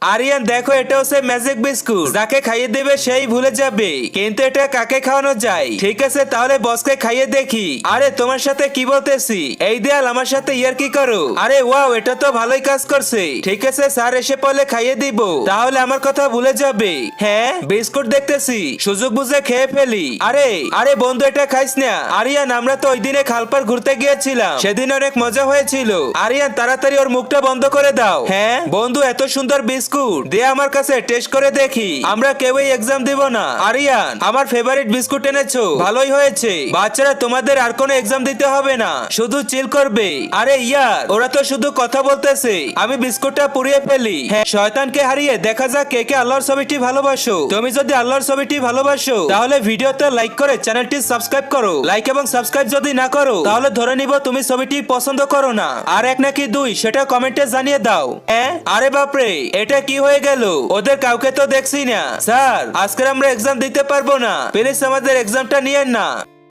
আরিয়ান দেখো, এটা হচ্ছে ম্যাজিক বিস্কুট। যাকে খাইয়ে দেবে সেই ভুলে যাবে, কিন্তু এটা কাকে খাওয়ানো যায়? ঠিক আছে, তাহলে বসকে খাইয়ে দেখি। আরে তোমার সাথে কি বলতেছি, এই দেয়াল আমার সাথে ইয়ার কি করো? আরে ওয়াও, এটা তো ভালোই কাজ করছে। ঠিক আছে, স্যার এসে পড়লে খাইয়ে দিব, তাহলে আমার কথা ভুলে যাবে। হ্যাঁ, বিস্কুট দেখতেছি, সুযোগ বুঝে খেয়ে ফেলি। আরে আরে বন্ধু, এটা খাইস না। আরিয়ান, আমরা তো ওই দিনে খালপার ঘুরতে গিয়েছিলাম, সেদিন অনেক মজা হয়েছিল। আরিয়ান, তাড়াতাড়ি ওর মুখটা বন্ধ করে দাও। হ্যাঁ বন্ধু, এত সুন্দর বিস্কুট দে আমার কাছে, টেস্ট করে দেখি। আমরা কেউই এক্সাম দিব না। আরিয়ান, আমার ফেভারিট বিস্কুট এনেছো, ভালোই হয়েছে। বাচ্চারা, তোমাদের আর কোনো এক্সাম দিতে হবে না, শুধু চিল করবে। আরে ইয়ার, ওরা তো শুধু কথা বলতেছে, আমি বিস্কুটটা পুড়িয়ে ফেলি। হ্যাঁ, শয়তানকে হারিয়ে দেখা যাক কে কে আল্লাহর ছবিটি ভালোবাসো। তুমি যদি আল্লাহর ছবিটি ভালোবাসো, তাহলে ভিডিওতে লাইক করে চ্যানেলটি সাবস্ক্রাইব করো। লাইক এবং সাবস্ক্রাইব যদি না করো, তাহলে ধরে নিব তুমি ছবিটি পছন্দ করো না। আর এক নাকি দুই, সেটা কমেন্টে জানিয়ে দাও। হ্যাঁ, আরে বাপরে, এটা কি হয়ে গেল? ওদের কাউকে তো দেখছি না। স্যার, আজকে আমরা এক্সাম দিতে পারবো না, প্লিজ আমাদের এক্সামটা নিয়েন না।